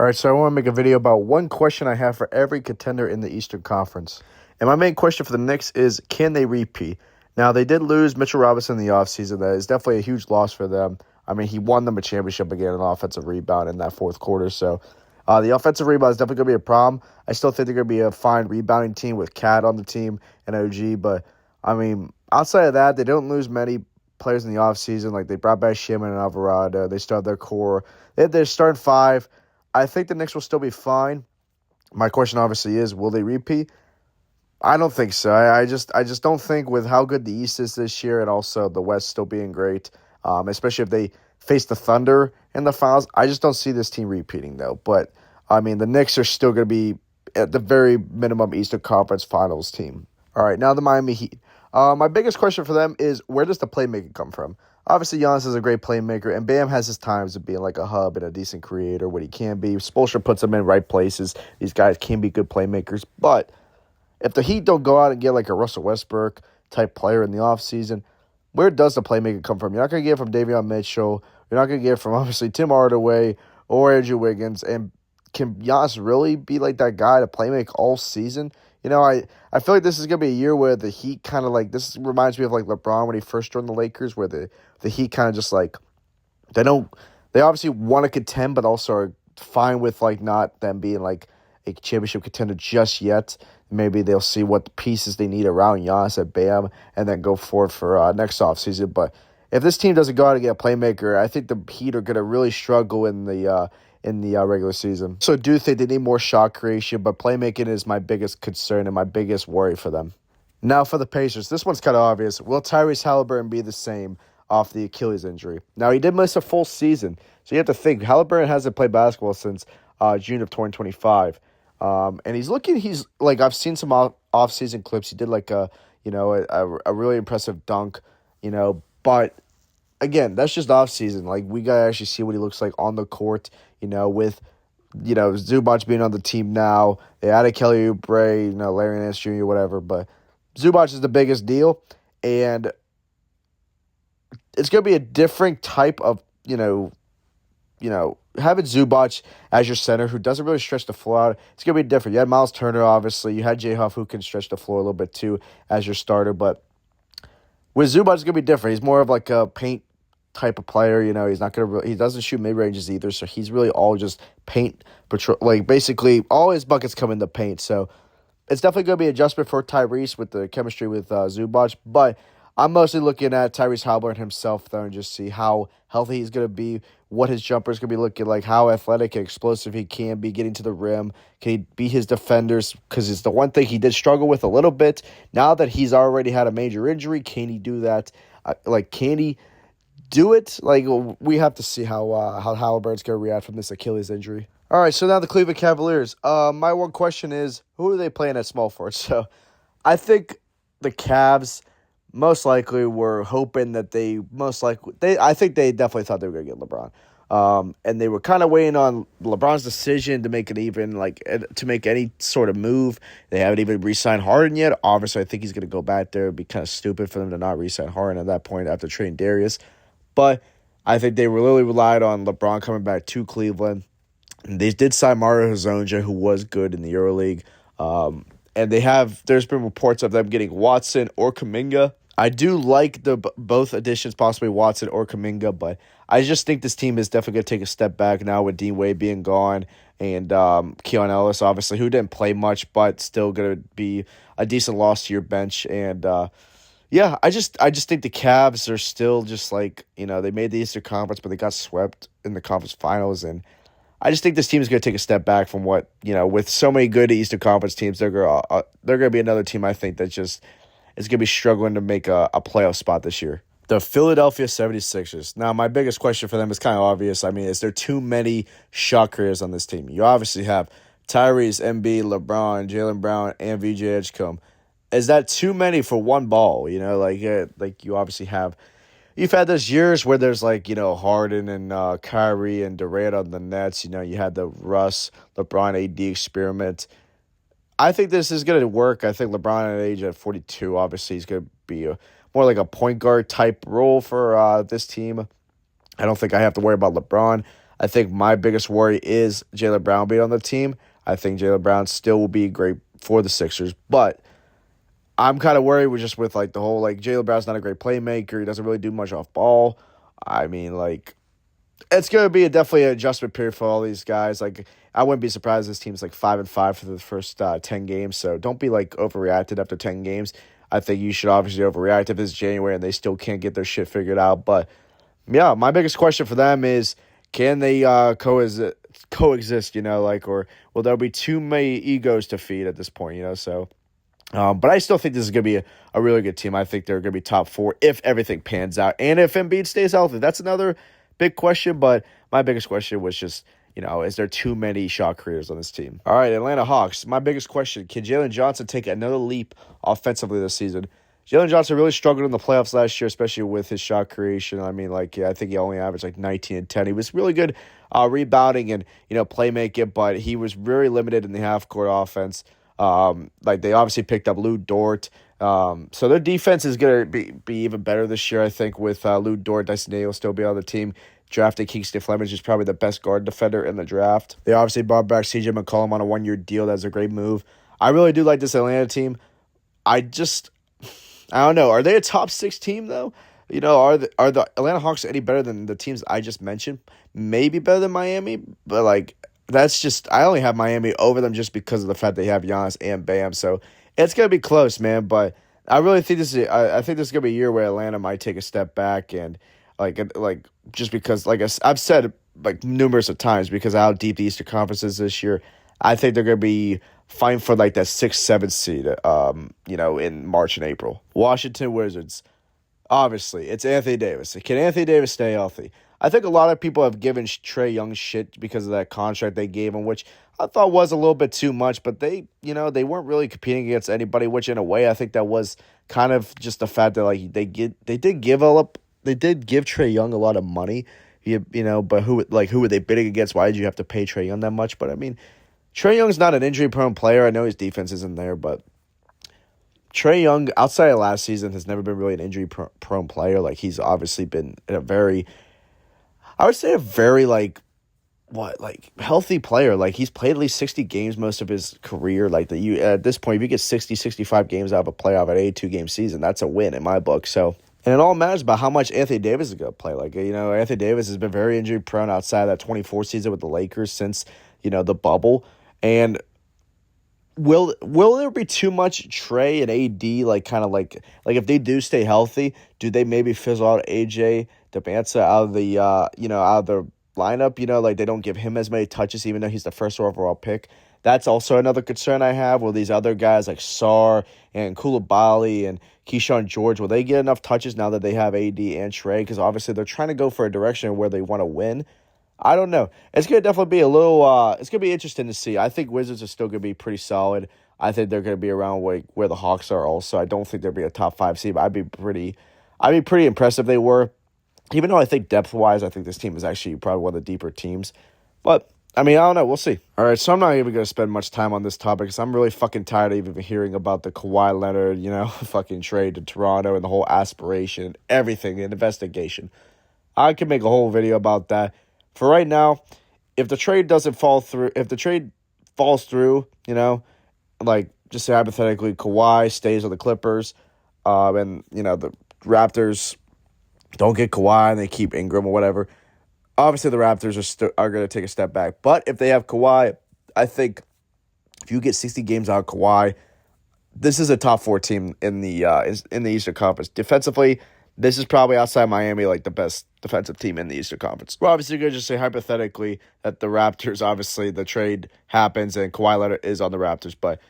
All right, so I want to make a video about one question I have for every contender in the Eastern Conference. And my main question for the Knicks is, can they repeat? Now, they did lose Mitchell Robinson in the offseason. That is definitely a huge loss for them. I mean, he won them a championship again in offensive rebound in that fourth quarter. So the offensive rebound is definitely going to be a problem. I still think they're going to be a fine rebounding team with Cat on the team and OG. But, I mean, outside of that, they don't lose many players in the offseason. Like, they brought back Shimon and Alvarado. They still have their core. They're starting five. I think the Knicks will still be fine. My question obviously is, will they repeat? I don't think so. I just don't think with how good the East is this year and also the West still being great, especially if they face the Thunder in the finals. I just don't see this team repeating though. But I mean, the Knicks are still going to be at the very minimum Eastern Conference Finals team. All right, now the Miami Heat. My biggest question for them is, where does the playmaking come from? Obviously, Giannis is a great playmaker, and Bam has his times of being like a hub and a decent creator, what he can be. Spoelstra puts him in right places. These guys can be good playmakers. But if the Heat don't go out and get like a Russell Westbrook-type player in the offseason, where does the playmaking come from? You're not going to get it from Davion Mitchell. You're not going to get it from, obviously, Tim Hardaway or Andrew Wiggins. And can Giannis really be like that guy to playmake all season? You know, I feel like this is going to be a year where the Heat kind of like, this reminds me of like LeBron when he first joined the Lakers, where the Heat kind of just like, they obviously want to contend, but also are fine with like not them being like a championship contender just yet. Maybe they'll see what the pieces they need around Giannis at Bam and then go forward for next offseason. But if this team doesn't go out and get a playmaker, I think the Heat are going to really struggle in the regular season. So I do think they need more shot creation, but playmaking is my biggest concern and my biggest worry for them. Now for the Pacers, this one's kind of obvious. Will Tyrese Halliburton be the same off the Achilles injury? Now, he did miss a full season, so you have to think. Halliburton hasn't played basketball since June of 2025. And he's like, I've seen some off-season clips. He did like a really impressive dunk, but again, that's just off-season. Like, we got to actually see what he looks like on the court, with, Zubac being on the team now. They added Kelly Oubre, Larry Nance Jr., whatever. But Zubac is the biggest deal, and it's going to be a different type of, having Zubac as your center who doesn't really stretch the floor out. It's going to be different. You had Miles Turner, obviously. You had Jay Huff, who can stretch the floor a little bit too as your starter. But with Zubac, it's going to be different. He's more of like a paint type of player. He's not going to. He doesn't shoot mid ranges either, so he's really all just paint patrol. Like, basically, all his buckets come in the paint. So it's definitely going to be an adjustment for Tyrese with the chemistry with Zubac. But I'm mostly looking at Tyrese Halliburton himself, though, and just see how healthy he's going to be, what his jumper is going to be looking like, how athletic and explosive he can be getting to the rim. Can he be his defenders? Because it's the one thing he did struggle with a little bit. Now that he's already had a major injury, can he do that? Can he do it? Like, we have to see how Halliburton's going to react from this Achilles injury. All right, so now the Cleveland Cavaliers. My one question is, who are they playing at small forward? So I think the Cavs most likely were hoping that I think they definitely thought they were going to get LeBron. And they were kind of waiting on LeBron's decision to make to make any sort of move. They haven't even re-signed Harden yet. Obviously, I think he's going to go back there. It'd be kind of stupid for them to not re-sign Harden at that point after trading Darius. But I think they really relied on LeBron coming back to Cleveland. And they did sign Mario Hezonja, who was good in the EuroLeague. And there's been reports of them getting Watson or Kuminga. I do like both additions, possibly Watson or Kuminga, but I just think this team is definitely going to take a step back now with Dean Wade being gone and Keon Ellis, obviously, who didn't play much, but still going to be a decent loss to your bench. And I just think the Cavs are still just like, they made the Eastern Conference, but they got swept in the conference finals. And I just think this team is going to take a step back from what, with so many good Eastern Conference teams, they're going to be another team, I think, that just is going to be struggling to make a playoff spot this year. The Philadelphia 76ers. Now, my biggest question for them is kind of obvious. I mean, is there too many shot creators on this team? You obviously have Tyrese, Embiid, LeBron, Jaylen Brown, and VJ Edgecombe. Is that too many for one ball? You obviously have. You've had those years where there's Harden and Kyrie and Durant on the Nets. You had the Russ, LeBron, AD experiment. I think this is going to work. I think LeBron at age 42, obviously, he's going to be more like a point guard type role for this team. I don't think I have to worry about LeBron. I think my biggest worry is Jaylen Brown being on the team. I think Jaylen Brown still will be great for the Sixers, but I'm kind of worried with like the whole like Jaylen Brown's not a great playmaker. He doesn't really do much off ball. I mean, like it's gonna be definitely an adjustment period for all these guys. Like I wouldn't be surprised if this team's like 5-5 for the first 10 games. So don't be like overreacted after 10 games. I think you should obviously overreact if it's January and they still can't get their shit figured out. But yeah, my biggest question for them is can they coexist? Or will there be too many egos to feed at this point? So. But I still think this is going to be a really good team. I think they're going to be top 4 if everything pans out. And if Embiid stays healthy, that's another big question. But my biggest question was just, is there too many shot creators on this team? All right, Atlanta Hawks. My biggest question, can Jalen Johnson take another leap offensively this season? Jalen Johnson really struggled in the playoffs last year, especially with his shot creation. I mean, I think he only averaged 19 and 10. He was really good rebounding and, playmaking, but he was very limited in the half-court offense. They obviously picked up Lou Dort. So their defense is going to be even better this year, I think, with Lou Dort. Dyson Daniels still be on the team. Drafted Kingston Fleming, who's probably the best guard defender in the draft. They obviously brought back CJ McCollum on a 1-year deal. That's a great move. I really do like this Atlanta team. I don't know. Are they a top 6 team, though? Are the Atlanta Hawks any better than the teams I just mentioned? Maybe better than Miami, but that's just, I only have Miami over them just because of the fact they have Giannis and Bam. So it's going to be close, man. But I really think I think this is going to be a year where Atlanta might take a step back and just because, I've said numerous of times, because of how deep the Eastern Conference is this year, I think they're going to be fighting for that 6-7 seed, in March and April. Washington Wizards. Obviously, it's Anthony Davis. Can Anthony Davis stay healthy? I think a lot of people have given Trae Young shit because of that contract they gave him, which I thought was a little bit too much, but they weren't really competing against anybody, which in a way I think that was kind of just the fact that they did give Trae Young a lot of money, but who were they bidding against? Why did you have to pay Trae Young that much? But I mean, Trae Young's not an injury-prone player. I know his defense isn't there, but Trae Young, outside of last season, has never been really an injury-prone player. He's obviously been a very healthy player. He's played at least 60 games most of his career. At this point, if you get 60, 65 games out of a playoff at 82-game season, that's a win in my book. So, and it all matters about how much Anthony Davis is going to play. Anthony Davis has been very injury-prone outside of that 24 season with the Lakers since, the bubble. And will there be too much Trae and AD, if they do stay healthy, do they maybe fizzle out AJ DeBanza out of the lineup? They don't give him as many touches even though he's the first overall pick. That's also another concern I have. Will these other guys like Sarr and Koulibaly and Keyshawn George, will they get enough touches now that they have AD and Trae? Because obviously they're trying to go for a direction where they want to win. I don't know. It's going to definitely be it's going to be interesting to see. I think Wizards are still going to be pretty solid. I think they're going to be around where the Hawks are also. I don't think they'll be a top 5 seed, but I'd be pretty impressed if they were. Even though I think depth-wise, I think this team is actually probably one of the deeper teams. But, I don't know. We'll see. All right, so I'm not even going to spend much time on this topic because I'm really fucking tired of even hearing about the Kawhi Leonard, fucking trade to Toronto and the whole aspiration, everything, the investigation. I can make a whole video about that. For right now, if the trade doesn't fall through, if the trade falls through, just say hypothetically, Kawhi stays with the Clippers, and, the Raptors don't get Kawhi and they keep Ingram or whatever, obviously the Raptors are going to take a step back. But if they have Kawhi, I think if you get 60 games out of Kawhi, this is a top 4 team in the Eastern Conference. Defensively, this is probably outside Miami, the best defensive team in the Eastern Conference. We're obviously going to just say hypothetically that the Raptors, obviously the trade happens and Kawhi Leonard is on the Raptors. But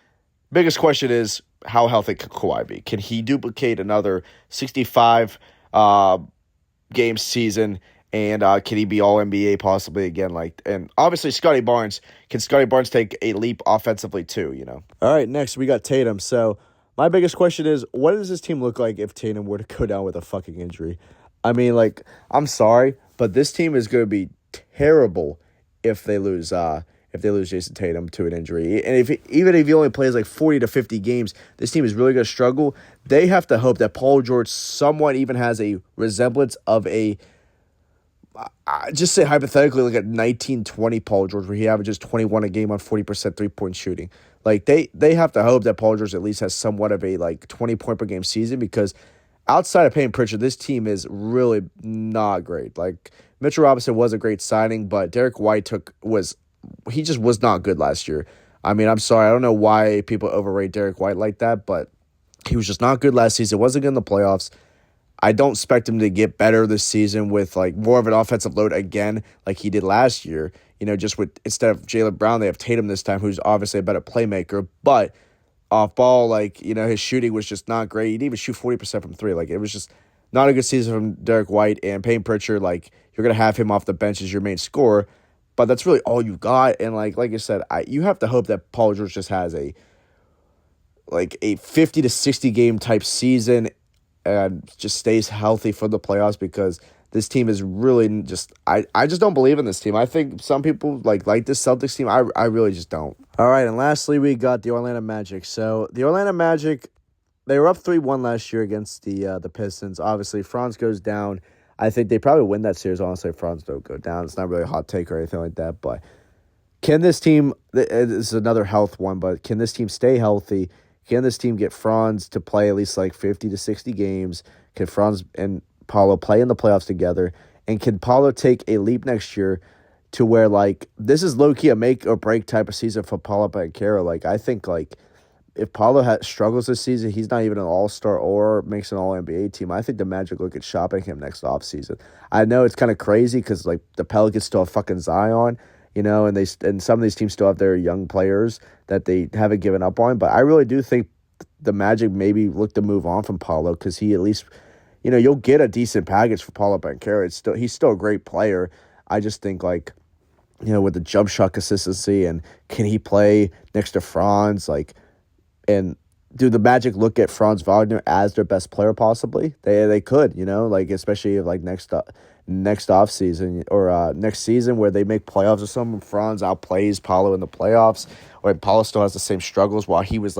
biggest question is, how healthy can Kawhi be? Can he duplicate another 65 game season? And can he be all NBA possibly again? And obviously Scotty Barnes. Can Scotty Barnes take a leap offensively too? All right, next we got Tatum. So my biggest question is, what does this team look like if Tatum were to go down with a fucking injury? I'm sorry, but this team is going to be terrible if they lose Jason Tatum to an injury. And even if he only plays 40 to 50 games, this team is really going to struggle. They have to hope that Paul George somewhat even has a resemblance of a I just say hypothetically, like at 1920 Paul George, where he averages 21 a game on 40% 3-point shooting. Like they have to hope that Paul George at least has somewhat of a like 20-point per game season, because outside of Payne Pritchard, this team is really not great. Like Mitchell Robinson was a great signing, but Derek White he just was not good last year. I mean, I'm sorry, I don't know why people overrate Derek White like that, but he was just not good last season. Wasn't good in the playoffs. I don't expect him to get better this season with like more of an offensive load again, like he did last year. Just with instead of Jaylen Brown, they have Tatum this time, who's obviously a better playmaker. But off ball, like his shooting was just not great. He didn't even shoot 40% from three. Like it was just not a good season from Derek White and Payne Pritchard. Like you're gonna have him off the bench as your main scorer, but that's really all you got. And like I said, you have to hope that Paul George just has a 50 to 60 game type season and just stays healthy for the playoffs, because this team is really just I just don't believe in this team. I think some people like this Celtics team. I really just don't. All right, and lastly we got the Orlando Magic. So the Orlando Magic, they were up 3-1 last year against the Pistons. Obviously, Franz goes down. I think they probably win that series. Honestly, if Franz don't go down. It's not really a hot take or anything like that, but can this team, this is another health one, but can this team stay healthy? Can this team get Franz to play at least like 50 to 60 games? Can Franz and Paolo play in the playoffs together? And can Paolo take a leap next year to where like this is low-key a make or break type of season for Paolo Banchero? Like I think like if Paolo struggles this season, he's not even an all-star or makes an all-NBA team. I think the Magic look at shopping him next offseason. I know it's kind of crazy because like the Pelicans still have fucking Zion, and some of these teams still have their young players that they haven't given up on. But I really do think the Magic maybe look to move on from Paolo, because he at least, you'll get a decent package for Paolo Banchero. He's still a great player. I just think like, with the jump shot consistency and can he play next to Franz, and do the Magic look at Franz Wagner as their best player possibly? They could, especially if next off season or next season where they make playoffs or something, Franz outplays Paolo in the playoffs, or Paolo still has the same struggles while he was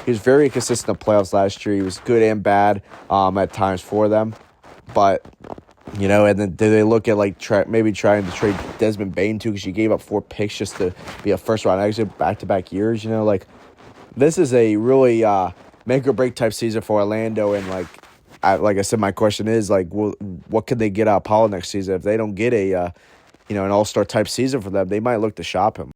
very consistent in the playoffs last year. He was good and bad at times for them. But and then do they look at maybe trying to trade Desmond Bane too, because you gave up 4 picks just to be a first round exit back-to-back years? This is a really make or break type season for Orlando, and like I said, my question is what could they get out of Paolo next season? If they don't get an all-star type season for them, they might look to shop him.